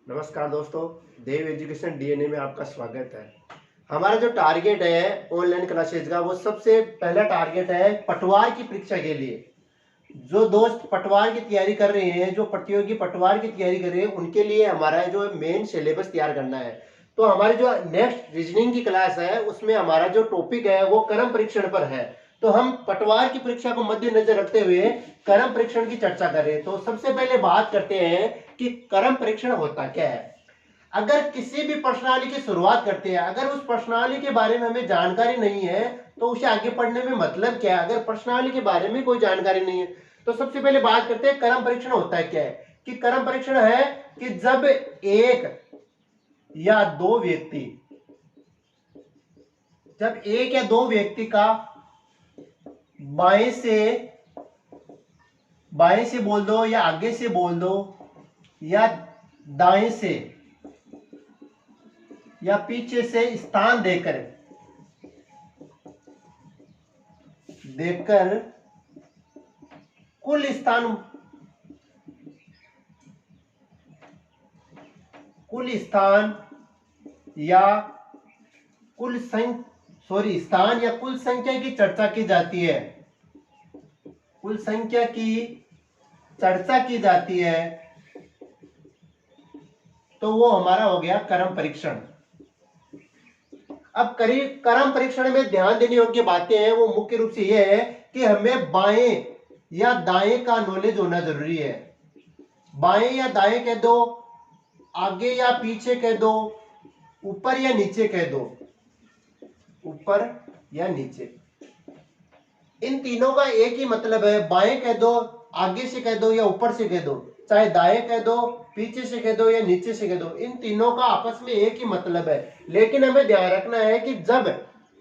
नमस्कार दोस्तों, देव education DNA में आपका स्वागत है। हमारा जो टारगेट है ऑनलाइन क्लासेज का, वो सबसे पहला टारगेट है पटवार की परीक्षा के लिए। जो दोस्त पटवार की तैयारी कर रहे हैं, जो प्रतियोगी पटवार की तैयारी कर रहे हैं, उनके लिए हमारा जो मेन सिलेबस तैयार करना है। तो हमारी जो नेक्स्ट रीजनिंग की क्लास है, उसमें हमारा जो टॉपिक है वो क्रम परीक्षण पर है। तो हम पटवार की परीक्षा को मद्देनजर रखते हुए क्रम परीक्षण की चर्चा कर रहे हैं। तो सबसे पहले बात करते हैं कि क्रम परीक्षण होता क्या है। अगर किसी भी प्रश्नावली की शुरुआत करते हैं, अगर उस प्रश्नावली के बारे में हमें जानकारी नहीं है, तो उसे आगे पढ़ने में मतलब क्या है। अगर प्रश्नावली के बारे में कोई जानकारी नहीं है, तो सबसे पहले बात करते हैं क्रम परीक्षण होता है क्या है। कि क्रम परीक्षण है कि जब एक या दो व्यक्ति का बाएं से बोल दो या आगे से बोल दो या दाएं से या पीछे से स्थान देकर कुल स्थान या कुल संख्या की चर्चा की जाती है। कुल संख्या की चर्चा की जाती है, तो वो हमारा हो गया क्रम परीक्षण। अब क्रम परीक्षण में ध्यान देने योग्य बातें हैं, वो मुख्य रूप से ये है कि हमें बाएं या दाएं का नॉलेज होना जरूरी है। बाएं या दाएं कह दो, आगे या पीछे कह दो, ऊपर या नीचे कह दो, ऊपर या नीचे, इन तीनों का एक ही मतलब है। बाएं कह दो, आगे से कह दो या ऊपर से कह दो, चाहे दाएं कह दो, पीछे से कह दो या नीचे से कह दो, इन तीनों का आपस में एक ही मतलब है। लेकिन हमें ध्यान रखना है कि जब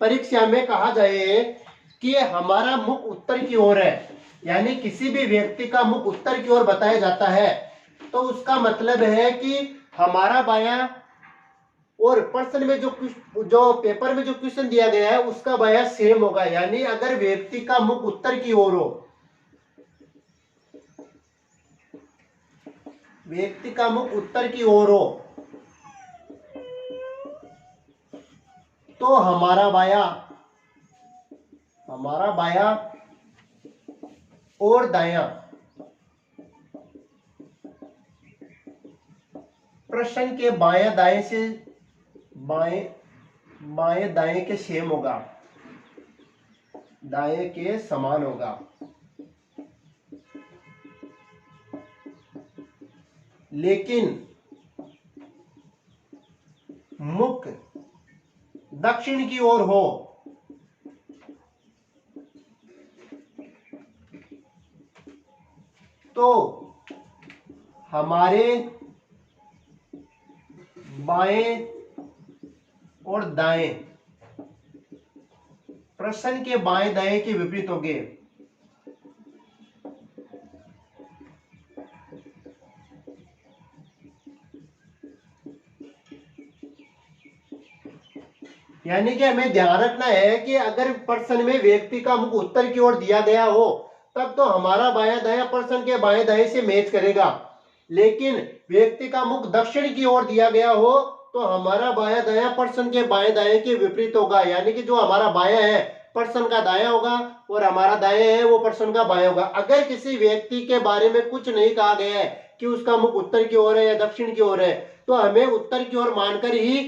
परीक्षा में कहा जाए कि हमारा मुख उत्तर की ओर है, यानी किसी भी व्यक्ति का मुख उत्तर की ओर बताया जाता है, तो उसका मतलब है कि हमारा बायां और प्रश्न में जो पेपर में जो क्वेश्चन दिया गया है उसका बायां सेम होगा। यानी अगर व्यक्ति का मुख उत्तर की ओर हो, तो हमारा बायां और दायां प्रश्न के बाएं दाएं के सेम होगा, दाएं के समान होगा। लेकिन मुख दक्षिण की ओर हो तो हमारे बाएं और दाएं प्रश्न के बाएं दाएं के विपरीत होंगे। यानी कि हमें ध्यान रखना है कि अगर प्रश्न में व्यक्ति का मुख उत्तर की ओर दिया गया हो, तब तो हमारा बायां दायां प्रश्न के बाएं दाएं से मैच करेगा। लेकिन व्यक्ति का मुख दक्षिण की ओर दिया गया हो, तो हमारा बायां दायां प्रश्न के बाएं दाएं के विपरीत होगा। यानी कि जो हमारा बायां है प्रश्न का दायां होगा और हमारा दायां है वो प्रश्न का बायां होगा। अगर किसी व्यक्ति के बारे में कुछ नहीं कहा गया है कि उसका मुख उत्तर की ओर है या दक्षिण की ओर है, तो हमें उत्तर की ओर मानकर ही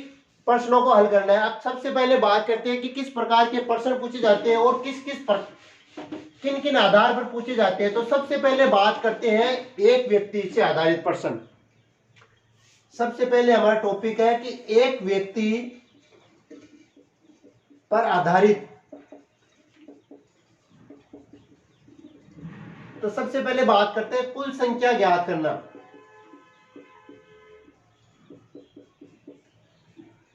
प्रश्नों को हल करना है। अब सबसे पहले बात करते हैं कि किस प्रकार के प्रश्न पूछे जाते हैं और किन किन आधार पर पूछे जाते हैं। तो सबसे पहले बात करते हैं एक व्यक्ति से आधारित प्रश्न। सबसे पहले हमारा टॉपिक है कि एक व्यक्ति पर आधारित। तो सबसे पहले बात करते हैं कुल संख्या ज्ञात करना।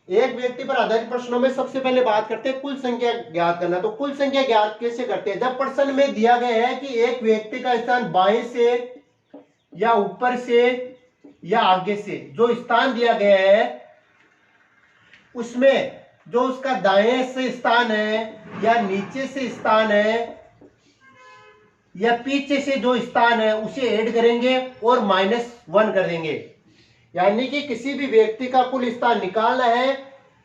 एक व्यक्ति पर आधारित प्रश्नों में सबसे पहले बात करते हैं कुल संख्या ज्ञात करना। तो कुल संख्या ज्ञात कैसे करते हैं। जब प्रश्न में दिया गया है कि एक व्यक्ति का स्थान बाएं से या ऊपर से या आगे से, जो स्थान दिया गया है उसमें जो उसका दाएं से स्थान है या नीचे से स्थान है या पीछे से जो स्थान है उसे ऐड करेंगे और -1 कर देंगे। यानी कि किसी भी व्यक्ति का कुल स्थान निकालना है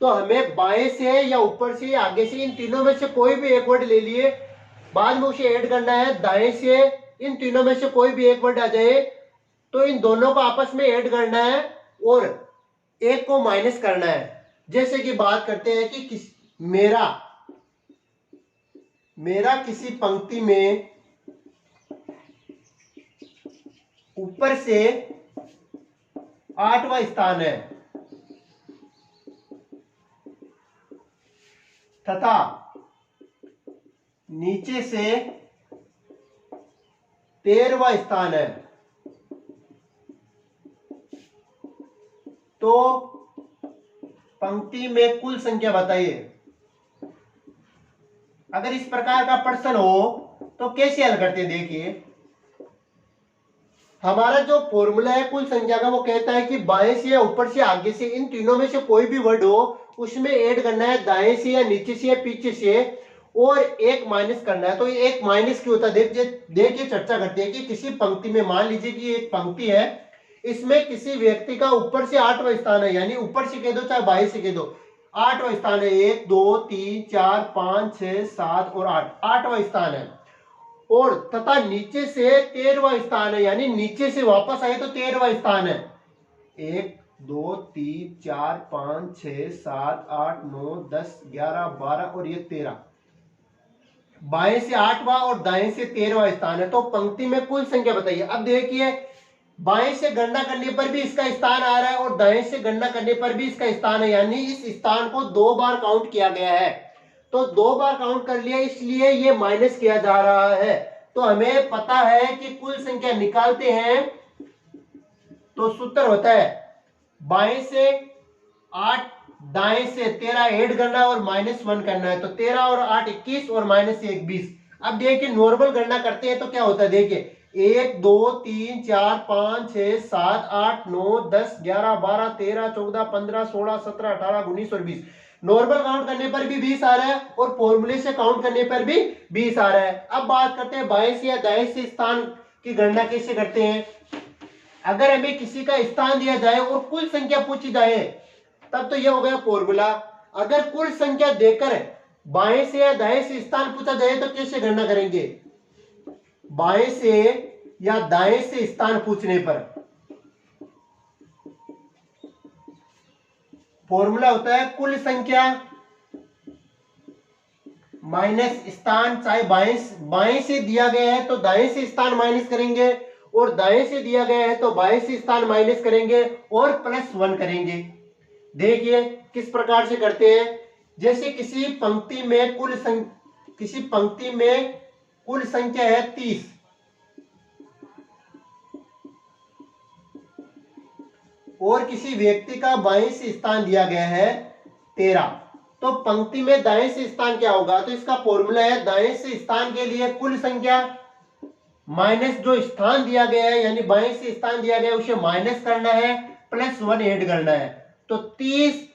तो हमें बाएं से या ऊपर से या आगे से, इन तीनों में से कोई भी एक वर्ड ले लिए, बाद में उसे ऐड करना है। दाएं से इन तीनों में से कोई भी एक वर्ड आ जाए तो इन दोनों को आपस में ऐड करना है और एक को माइनस करना है। जैसे कि बात करते हैं कि मेरा किसी पंक्ति में ऊपर से 8वां स्थान है तथा नीचे से 13वां स्थान है, तो पंक्ति में कुल संख्या बताइए। अगर इस प्रकार का प्रश्न हो तो कैसे हल करते हैं? देखिए, हमारा जो फॉर्मूला है कुल संख्या का वो कहता है कि बाएं से या ऊपर से आगे से, इन तीनों में से कोई भी वर्ड हो उसमें ऐड करना है दाएं से या नीचे से या पीछे से और एक माइनस करना है। तो ये एक माइनस क्यों होता है? देखिए चर्चा करते हैं कि किसी पंक्ति में, मान लीजिए कि एक पंक्ति है, इसमें किसी व्यक्ति का ऊपर से 8वां स्थान है, यानी ऊपर से कह दो चाहे बाएं से कह दो, 8वां स्थान है। 1 2 3 4 5 6 7 और 8, 8वां स्थान है। और तथा नीचे से 13वां स्थान है, यानी नीचे से वापस आए तो 13वां स्थान है। 1 2 3 4 5 6 7 8 9 10 11 12 और ये 13, बाएं से 8वां और दाएं से 13वां स्थान है। तो पंक्ति में कुल संख्या बताइए। अब देखिए, बाएं से गणना करने पर भी इसका स्थान आ रहा है और दाएं से गणना करने पर भी इसका स्थान है, यानी इस स्थान को 2 बार काउंट किया गया है। तो 2 बार काउंट कर लिया, इसलिए ये माइनस किया जा रहा है। तो हमें पता है कि कुल संख्या निकालते हैं तो सूत्र होता है बाएं से 8, दाएं से 13 ऐड करना और -1 करना है। तो 13 और 8 21 और -1 20। अब देखिए नॉर्मल गणना करते हैं तो क्या होता है? देखिए 1 2 3 4 5 6 7 8 9 10 11 12 13 14 15 16 17 18 19 और 20। नॉर्मल काउंट करने पर भी 20 आ रहा है और फॉर्मूले से काउंट करने पर भी 20 आ रहा है। अब बात करते हैं बाएं से या दाएं से स्थान की गणना कैसे करते हैं। अगर हमें किसी का स्थान दिया जाए और कुल संख्या पूछी जाए तब तो यह हो गया फॉर्मूला। अगर कुल संख्या देकर बाएं से या दाएं से स्थान पूछा जाए तो कैसे गणना करेंगे? बाएं से या दाएं से स्थान पूछने पर फॉर्मूला होता है कुल संख्या माइनस स्थान। चाहे बाएं से दिया गया है तो दाएं से स्थान माइनस करेंगे और दाएं से दिया गया है तो बाएं से स्थान माइनस करेंगे और +1 करेंगे। देखिए किस प्रकार से करते हैं। जैसे किसी पंक्ति में कुल संख्या है 30 और किसी व्यक्ति का बाएं से स्थान दिया गया है 13, तो पंक्ति में दाएं से स्थान क्या होगा? तो इसका फॉर्मूला है दाएं से स्थान के लिए कुल संख्या माइनस जो स्थान दिया गया है, यानी बाएं से स्थान दिया गया है उसे माइनस करना है, +1 ऐड करना है। तो 30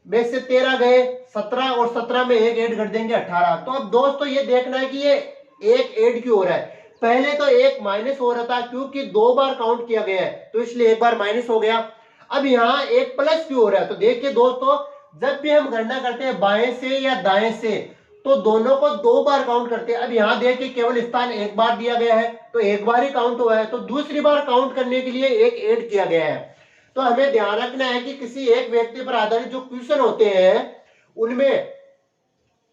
में से 13 गए 17 और 17 में 1 ऐड कर देंगे 18। तो अब दोस्तों ये देखना है कि ये 1 ऐड क्यों हो रहा है। पहले तो 1 माइनस हो रहा था क्योंकि 2 बार काउंट किया गया है तो इसलिए 1 बार माइनस हो गया। अब यहाँ 1 प्लस क्यों हो रहा है? तो देखिए दोस्तों, जब भी हम गणना करते हैं बाएं से या दाएं से तो दोनों को 2 बार काउंट करते हैं। अब यहाँ देखिए केवल स्थान 1 बार दिया गया है तो 1 बार ही काउंट हुआ है, तो दूसरी बार काउंट करने के लिए 1 ऐड किया गया है। तो हमें ध्यान रखना है कि किसी एक व्यक्ति पर आधारित जो क्वेश्चन होते हैं उनमें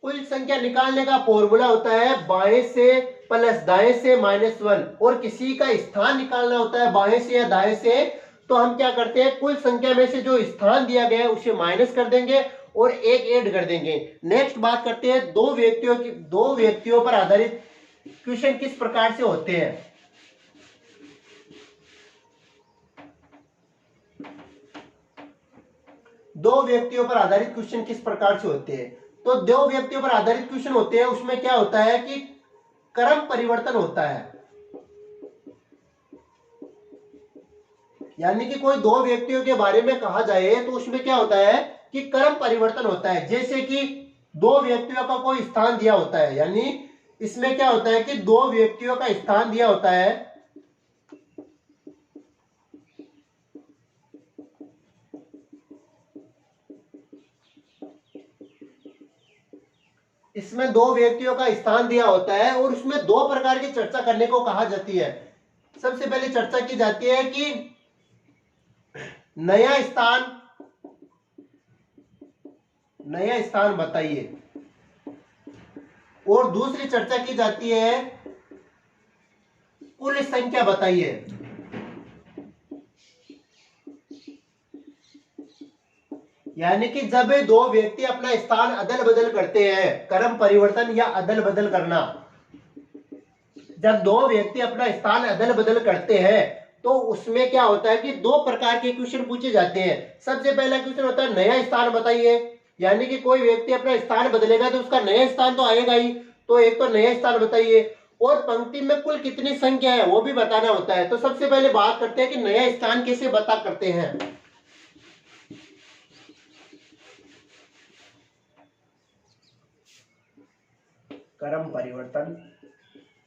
कुल संख्या निकालने का फॉर्मूला होता है बाएं से प्लस दाएं से -1, और किसी का स्थान निकालना होता है बाएं से या दाएं से। तो हम क्या करते हैं, कुल संख्या में से जो स्थान दिया गया है उसे माइनस कर देंगे और 1 ऐड कर देंगे। नेक्स्ट बात करते हैं दो व्यक्तियों पर आधारित क्वेश्चन किस प्रकार से होते हैं। दो व्यक्तियों पर आधारित क्वेश्चन किस प्रकार से होते हैं? तो 2 व्यक्तियों पर आधारित क्वेश्चन होते हैं, उसमें क्या होता है कि क्रम परिवर्तन होता है। यानी कि कोई 2 व्यक्तियों के बारे में कहा जाए तो उसमें क्या होता है कि क्रम परिवर्तन होता है। जैसे कि 2 व्यक्तियों का कोई स्थान दिया होता है, यानी इसमें क्या होता है कि 2 व्यक्तियों का स्थान दिया होता है इसमें दो व्यक्तियों का स्थान दिया होता है और उसमें दो प्रकार की चर्चा करने को कहा जाती है। सबसे पहले चर्चा की जाती है कि नया स्थान बताइए, और दूसरी चर्चा की जाती है कुल संख्या बताइए। यानी कि जब दो व्यक्ति अपना स्थान अदल बदल करते हैं, क्रम परिवर्तन या अदल बदल करना, जब दो व्यक्ति अपना स्थान अदल बदल करते हैं तो उसमें क्या होता है कि दो प्रकार के क्वेश्चन पूछे जाते हैं। सबसे पहला क्वेश्चन होता है नया स्थान बताइए, यानी कि कोई व्यक्ति अपना स्थान बदलेगा तो उसका नया स्थान तो आएगा ही, तो एक तो नया स्थान बताइए, और पंक्ति में कुल कितनी संख्या है वो भी बताना होता है। तो सबसे पहले बात करते हैं कि नया स्थान कैसे बता करते हैं। क्रम परिवर्तन,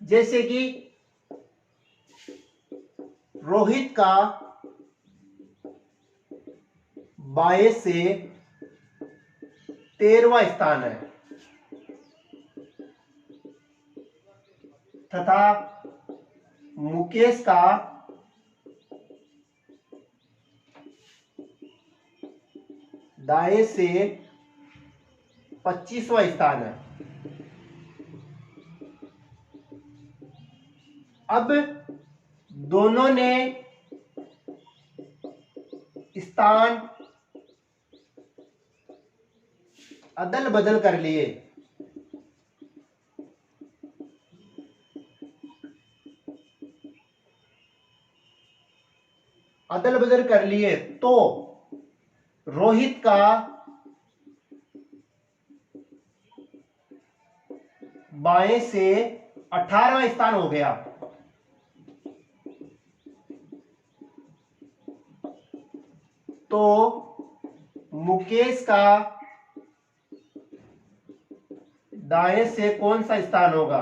जैसे कि रोहित का 22 से 13वां स्थान है तथा मुकेश का 22 से 25वां स्थान है। अब दोनों ने स्थान अदल बदल कर लिए। अदल बदल कर लिए तो रोहित का 22 से 18वां स्थान हो गया, तो मुकेश का दाएं से कौन सा स्थान होगा।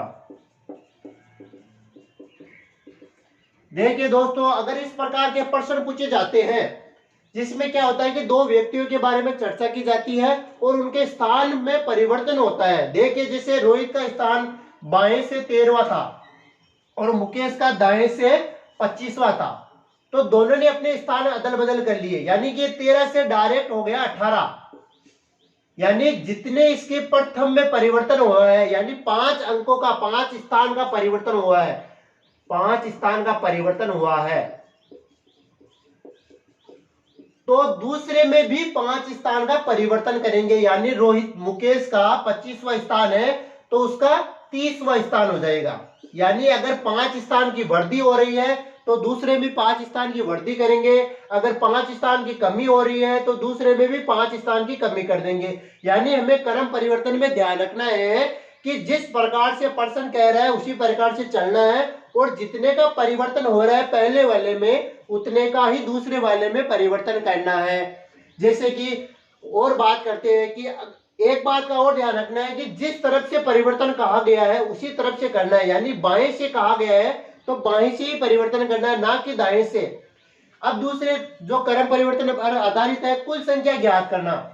देखिए दोस्तों, अगर इस प्रकार के प्रश्न पूछे जाते हैं जिसमें क्या होता है कि दो व्यक्तियों के बारे में चर्चा की जाती है और उनके स्थान में परिवर्तन होता है। देखिए जैसे रोहित का स्थान बाएं से 13वां था और मुकेश का दाएं से 25वां था, तो दोनों ने अपने स्थान अदल बदल कर लिए, यानी कि 13 से डायरेक्ट हो गया 18। यानी जितने इसके प्रथम में परिवर्तन हुआ है, यानी 5 अंकों का 5 स्थान का परिवर्तन हुआ है, 5 स्थान का परिवर्तन हुआ है, तो दूसरे में भी 5 स्थान का परिवर्तन करेंगे। यानी रोहित मुकेश का 25वां स्थान है तो उसका 30वां स्थान हो जाएगा। यानी अगर 5 स्थान की वृद्धि हो रही है तो दूसरे में 5 स्थान की वृद्धि करेंगे, अगर 5 स्थान की कमी हो रही है तो दूसरे में भी 5 स्थान की कमी कर देंगे। यानी हमें क्रम परिवर्तन में ध्यान रखना है कि जिस प्रकार से प्रश्न कह रहा है उसी प्रकार से चलना है, और जितने का परिवर्तन हो रहा है पहले वाले में उतने का ही दूसरे वाले में परिवर्तन करना है। जैसे कि और बात करते हैं कि एक बात का और ध्यान रखना है कि जिस तरफ से परिवर्तन कहा गया है उसी तरफ से करना है, यानी बाएं से कहा गया है तो बाएं से ही परिवर्तन करना है, ना कि दाएं से। अब दूसरे जो क्रम परिवर्तन पर आधारित है, कुल संख्या ज्ञात करना।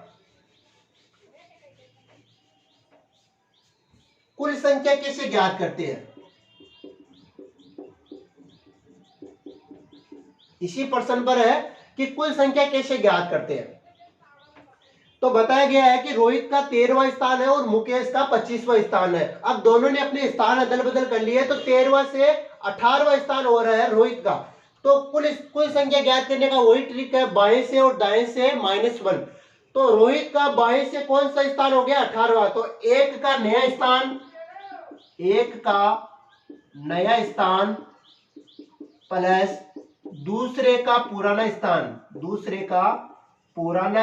कुल संख्या कैसे ज्ञात करते हैं, इसी प्रश्न पर है कि कुल संख्या कैसे ज्ञात करते हैं। तो बताया गया है कि रोहित का 13वां स्थान है और मुकेश का 25वां स्थान है। अब दोनों ने अपने स्थान अदल बदल कर लिए तो 13वां से 18वां स्थान हो रहा है रोहित का। तो कुल संख्या ज्ञात करने का वही ट्रिक है, बाएं से और दाएं से -1। तो रोहित का बाएं से कौन सा स्थान हो गया, 18वां, तो एक का नया स्थान प्लस दूसरे का पुराना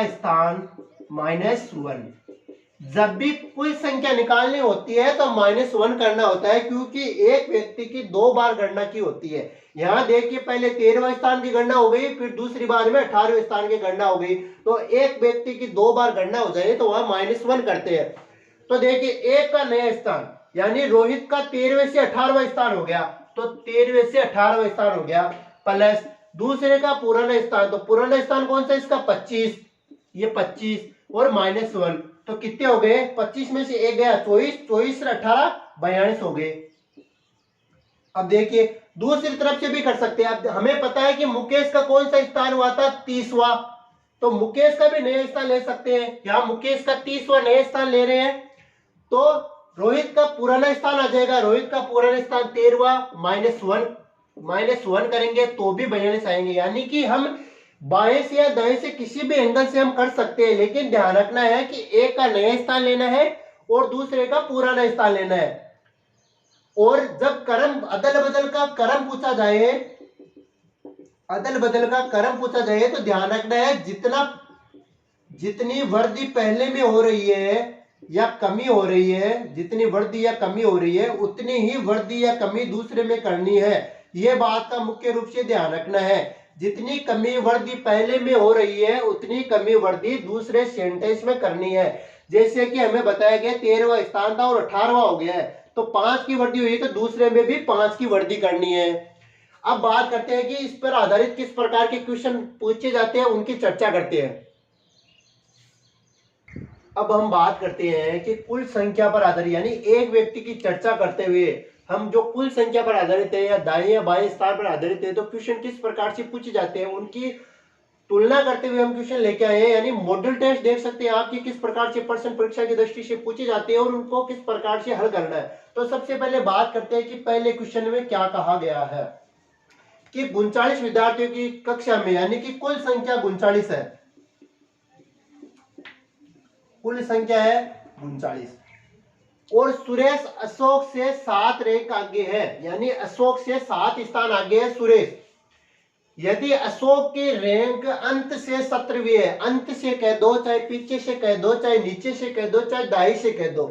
स्थान -1। जब भी कुल संख्या निकालनी होती है तो -1 करना होता है, क्योंकि एक व्यक्ति की 2 बार गणना की होती है। यहां देखिए पहले 13वां स्थान की गणना हो गई, फिर दूसरी बार में 18वें स्थान की गणना हो गई, तो एक व्यक्ति की 2 बार गणना हो जाए तो वह -1 करते हैं। तो देखिए एक का नया स्थान यानी रोहित का 13वें से 18वां स्थान हो गया, तो 13वें से 18वां स्थान हो गया, प्लस दूसरे का पुराना स्थान, तो पुराना स्थान कौन सा इसका 25, ये 25 और -1, तो कितने हो गए, 25 में से एक गया 24, 24 से 18 42 हो गए। अब देखिए दूसरी तरफ से भी कर सकते हैं। अब हमें पता है कि मुकेश का कौन सा स्थान हुआ था, 30वां, तो मुकेश का भी नया स्थान ले सकते हैं। यहां मुकेश का 30वां नया स्थान ले रहे हैं, तो रोहित का पुराना स्थान आ जाएगा। रोहित का पुराना स्थान 13वां, -1 करेंगे तो भी 42 आएंगे। यानी कि हम बाएं से या दाएं से किसी भी एंगल से हम कर सकते हैं, लेकिन ध्यान रखना है कि एक का नया स्थान लेना है और दूसरे का पुराना स्थान लेना है। और जब क्रम अदल बदल का क्रम पूछा जाए, तो ध्यान रखना है जितनी वृद्धि पहले में हो रही है या कमी हो रही है, जितनी वृद्धि या कमी हो रही है उतनी ही वृद्धि या कमी दूसरे में करनी है। यह बात का मुख्य रूप से ध्यान रखना है। जितनी कमी वृद्धि पहले में हो रही है उतनी कमी वृद्धि दूसरे सेंटेंस में करनी है। जैसे कि हमें बताया गया 13वां स्थान था और 18वां हो गया है, तो 5 की वृद्धि हुई तो दूसरे में भी 5 की वृद्धि करनी है। अब बात करते हैं कि इस पर आधारित किस प्रकार के क्वेश्चन पूछे जाते हैं, उनकी चर्चा करते हैं। अब हम बात करते हैं कि कुल संख्या पर आधारित, यानी एक व्यक्ति की चर्चा करते हुए हम जो कुल संख्या पर आधारित है या दाएं या बाएं स्थान पर आधारित है, तो क्वेश्चन किस प्रकार से पूछे जाते हैं उनकी तुलना करते हुए हम क्वेश्चन लेके आए हैं। यानी मॉडल टेस्ट देख सकते हैं आपकी किस प्रकार से प्रश्न परीक्षा की दृष्टि से पूछे जाते हैं और उनको किस प्रकार से हल करना है। तो सबसे पहले बात करते हैं कि पहले क्वेश्चन में क्या कहा गया है कि 39 विद्यार्थियों की कक्षा में, यानी कि कुल संख्या 39 है, कुल संख्या है 39, और सुरेश अशोक से 7 रैंक आगे है, यानी अशोक से 7 स्थान आगे है सुरेश। यदि अशोक की रैंक अंत से 17वीं है, अंत से कह दो, चाहे पीछे से कह दो, चाहे नीचे से कह दो, चाहे दाई से कह दो,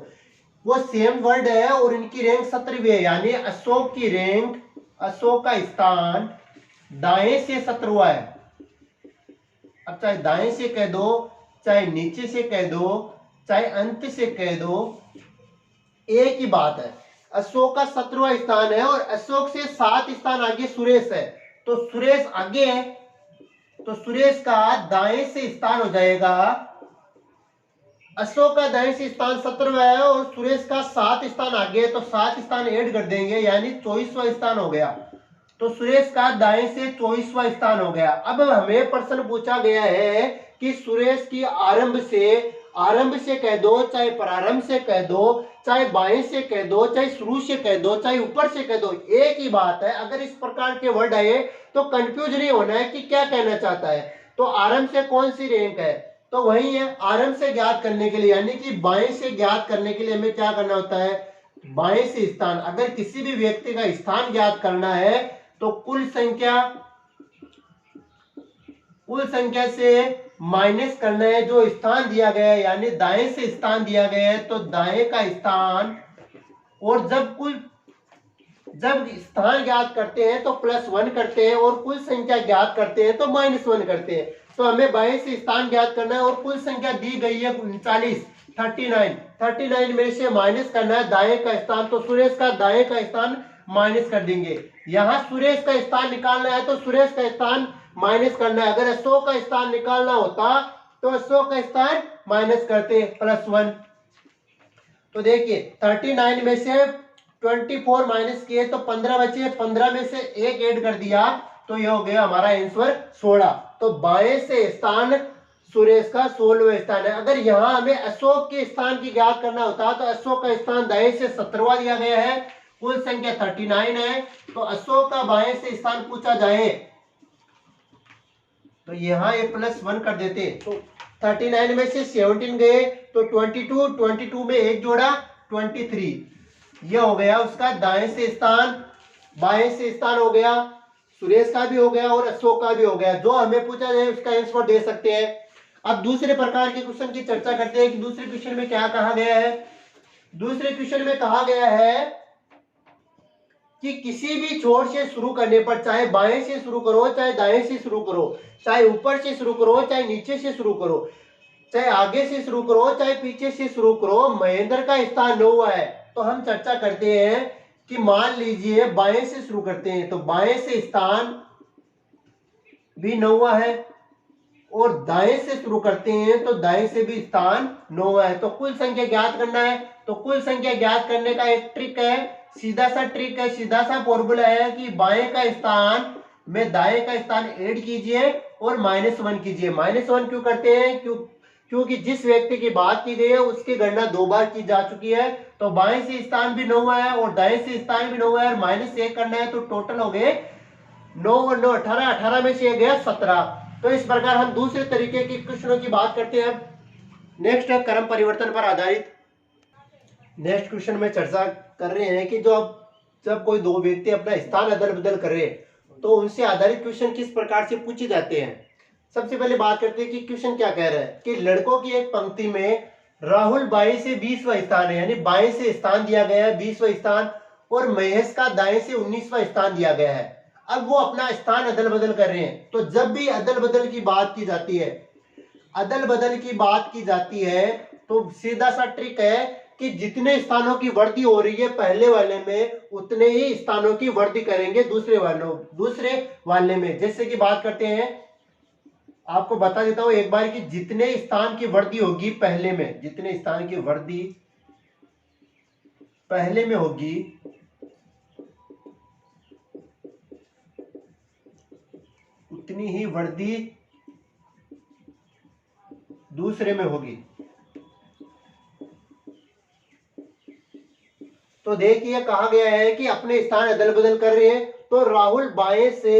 वो सेम वर्ड है और इनकी रैंक 17वीं है, यानी अशोक की रैंक, अशोक का स्थान दाएं से 17वां है। अब चाहे दाएं से कह दो, चाहे नीचे से कह दो, चाहे अंत से कह दो, एक ही बात है। अशोक का 17वां स्थान है और अशोक से 7 स्थान आगे सुरेश है, तो सुरेश आगे है, तो सुरेश का दाएं से स्थान हो जाएगा, अशोक का दाएं से स्थान 17वां है और सुरेश का 7 स्थान आगे है, तो 7 स्थान ऐड कर देंगे, यानी 24वां स्थान हो गया। तो सुरेश का दाएं से 24वां स्थान हो गया। अब हमें प्रश्न पूछा गया है कि सुरेश की आरंभ से कह दो, चाहे प्रारंभ से कह दो, चाहे बाएं से कह दो, चाहे शुरू से कह दो, चाहे ऊपर से कह दो, एक ही बात है। अगर इस प्रकार के वर्ड आए तो कंफ्यूज नहीं होना है कि क्या कहना चाहता है। तो आरंभ से कौन सी रैंक है, तो वही है। आरंभ से ज्ञात करने के लिए, यानी कि बाएं से ज्ञात करने के लिए हमें क्या करना होता है, बाएं से स्थान। अगर किसी भी व्यक्ति का स्थान ज्ञात करना है तो कुल संख्या से माइनस करना है जो स्थान दिया गया है, यानी दाएं से स्थान दिया गया है तो दाएं का स्थान, और जब स्थान ज्ञात करते हैं तो +1 करते हैं और कुल संख्या ज्ञात करते हैं तो -1 करते हैं। तो हमें बाएं से स्थान ज्ञात करना है और कुल संख्या दी गई है 39 में से माइनस करना है दाएं का स्थान, तो सुरेश का दाएं का स्थान माइनस कर देंगे। यहां सुरेश का स्थान निकालना है तो सुरेश का स्थान माइनस करना है। अगर अशोक का स्थान निकालना होता तो अशोक का स्थान माइनस करते +1। तो देखिए 39 में से 24 माइनस किए तो 15 बचे, 15 में से 1 ऐड कर दिया तो यह हो गया हमारा आंसर 16। तो बाएं से स्थान सुरेश का 16वां स्थान है। अगर यहां हमें अशोक के स्थान की ज्ञात करना होता तो अशोक का स्थान दाएं से 17वां दिया गया है, कुल संख्या 39 है, तो अशोक का बाएं से स्थान पूछा जाए तो यहां ये +1 कर देते, तो 39 में से 17 गए तो 22 में 1 जोड़ा 23, यह हो गया उसका दाएं से स्थान। बाएं से स्थान हो गया, सुरेश का भी हो गया और अशोक का भी हो गया। जो हमें पूछा जाए उसका आंसर दे सकते हैं। अब दूसरे प्रकार के क्वेश्चन की चर्चा करते हैं कि दूसरे क्वेश्चन में क्या कहा गया है। दूसरे क्वेश्चन में कहा गया है कि किसी भी छोर से शुरू करने पर, चाहे बाएं से शुरू करो, चाहे दाएं से शुरू करो, चाहे ऊपर से शुरू करो, चाहे नीचे से शुरू करो, चाहे आगे से शुरू करो, चाहे पीछे से शुरू करो, महेंद्र का स्थान 9वां है। तो हम चर्चा करते हैं कि मान लीजिए बाएं से शुरू करते हैं तो बाएं से स्थान भी 9वां है, और दाएं से शुरू करते हैं तो दाएं से भी स्थान 9 है। तो कुल संख्या ज्ञात करना है, तो कुल संख्या ज्ञात करने का एक ट्रिक है, सीधा सा ट्रिक है, सीधा सा फॉर्मूला है कि बाएं का स्थान में दाएं का स्थान ऐड कीजिए और -1 कीजिए। -1 क्यों करते हैं? क्योंकि जिस व्यक्ति की बात की गई है उसकी गणना 2 बार की जा चुकी है। तो बाएं से स्थान भी 9 है और दाएं से स्थान भी 9 है और -1 करना है, तो टोटल हो गए 9 और 9 18, 18 में से गया 17। तो इस प्रकार हम दूसरे तरीके के क्वेश्चनों की बात करते हैं। नेक्स्ट है क्रम परिवर्तन पर आधारित। नेक्स्ट क्वेश्चन में चर्चा कर रहे हैं कि जब कोई दो व्यक्ति अपना स्थान अदल बदल कर रहे हैं तो उनसे आधारित क्वेश्चन किस प्रकार से पूछे जाते हैं। सबसे पहले बात करते हैं कि क्वेश्चन क्या कह रहा है कि लड़कों की एक पंक्ति में राहुल बाएं से 20वां स्थान है, यानी बाएं से स्थान दिया गया है 20वां स्थान, और महेश का दाएं से 19वां स्थान दिया गया है। अब वो अपना स्थान अदल बदल कर रहे हैं। तो जब भी अदल बदल की बात की जाती है, अदल बदल की बात की जाती है, तो सीधा सा ट्रिक है कि जितने स्थानों की वृद्धि हो रही है पहले वाले में, उतने ही स्थानों की वृद्धि करेंगे दूसरे वाले में। जैसे कि बात करते हैं, आपको बता देता हूं एक बार कि जितने स्थान की वृद्धि होगी पहले में, जितने स्थान की वृद्धि पहले में होगी उतनी ही वृद्धि दूसरे में होगी। तो देखिए कहा गया है कि अपने स्थान अदल बदल कर रहे हैं, तो राहुल बाएं से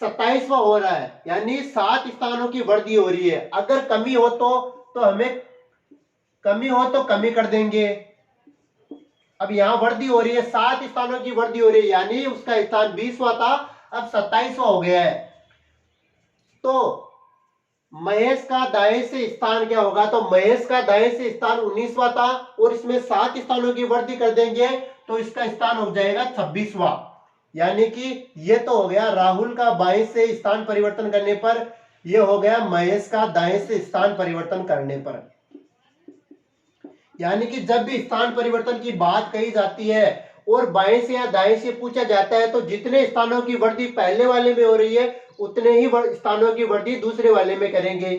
27वां हो रहा है, यानी 7 स्थानों की वृद्धि हो रही है। अगर कमी हो तो हमें कमी कर देंगे। अब यहां वृद्धि हो रही है, 7 स्थानों की वृद्धि हो रही है, यानी उसका स्थान 20वां था, अब 27वां हो गया है। तो महेश का दाएं से स्थान क्या होगा? तो महेश का दाएं से स्थान 19वां था और इसमें 7 स्थानों की वृद्धि कर देंगे तो इसका स्थान हो जाएगा 26वां। यानी कि ये तो हो गया राहुल का बाएं से स्थान परिवर्तन करने पर, ये हो गया महेश का दाएं से स्थान परिवर्तन करने पर। यानी कि जब भी स्थान परिवर्तन की बात कही जाती है और बाएं से या दाएं से पूछा जाता है, तो जितने स्थानों की वृद्धि पहले वाले में हो रही है उतने ही स्थानों की वृद्धि दूसरे वाले में करेंगे।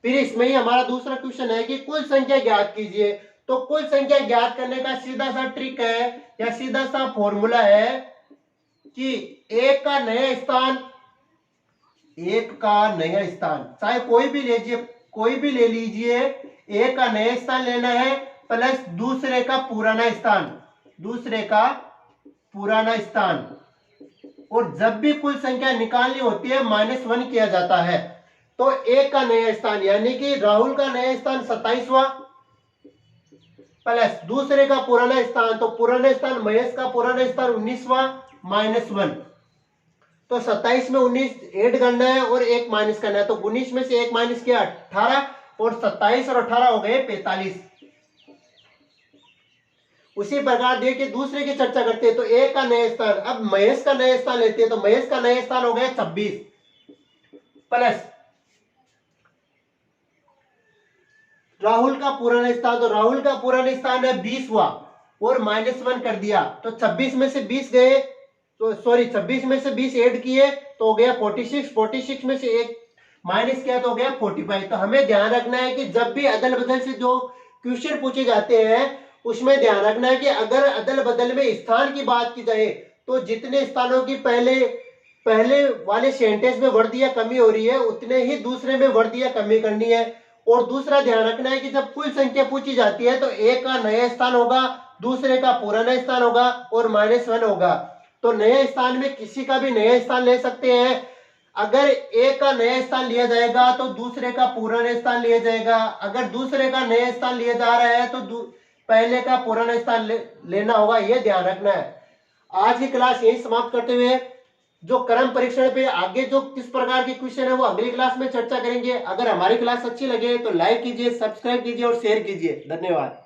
फिर इसमें ही हमारा दूसरा क्वेश्चन है कि कुल संख्या ज्ञात कीजिए। तो कुल संख्या ज्ञात करने का सीधा सा ट्रिक है या सीधा सा फॉर्मूला है कि एक का नया स्थान चाहे कोई भी ले लीजिए, एक का नया स्थान लेना है प्लस दूसरे का पुराना स्थान, और जब भी कुल संख्या निकालनी होती है -1 किया जाता है। तो एक का नया स्थान यानी कि राहुल का नया स्थान 27वां प्लस दूसरे का पुराना स्थान, तो पुराना स्थान महेश का पुराना स्थान 19वां -1, तो 27 में 19 ऐड करना है और 1 माइनस करना है। तो 19 में से 1 माइनस किया 18 और 27 और 18 हो गए 45। उसी प्रकार देखिए दूसरे की चर्चा करते हैं, तो एक का नया स्थान, अब महेश का नया स्थान लेते हैं, तो महेश का नया स्थान हो गया 26 प्लस राहुल का पुराना स्थान, तो राहुल का पुराना स्थान है 20वां और -1 कर दिया, तो 26 में से 20 गए, तो सॉरी 26 में से 20 ऐड किए तो हो गया 46, 46 में से 1 माइनस किया तो हो गया 45। तो हमें ध्यान रखना है कि जब भी अदल बदल से जो क्वेश्चन पूछे जाते हैं उसमें ध्यान रखना है कि अगर अदल बदल में स्थान की बात की जाए तो जितने स्थानों की पहले वाले सेंटेंस में वृद्धि या कमी हो रही है उतने ही दूसरे में वृद्धि या कमी करनी है। और दूसरा ध्यान रखना है कि जब कुल संख्या पूछी जाती है तो एक का नया स्थान होगा, दूसरे का पुराना स्थान होगा और -1 होगा। तो नए स्थान में किसी का भी नया स्थान ले सकते हैं। अगर एक का नया स्थान लिया जाएगा तो दूसरे का पुराना स्थान लिया जाएगा, अगर दूसरे का नया स्थान लिया जा रहा है तो पहले का पुराना स्थान लेना होगा, यह ध्यान रखना है। आज की क्लास यही समाप्त करते हुए जो क्रम परीक्षण पे आगे जो किस प्रकार के क्वेश्चन है वो अगली क्लास में चर्चा करेंगे। अगर हमारी क्लास अच्छी लगे तो लाइक कीजिए, सब्सक्राइब कीजिए और शेयर कीजिए। धन्यवाद।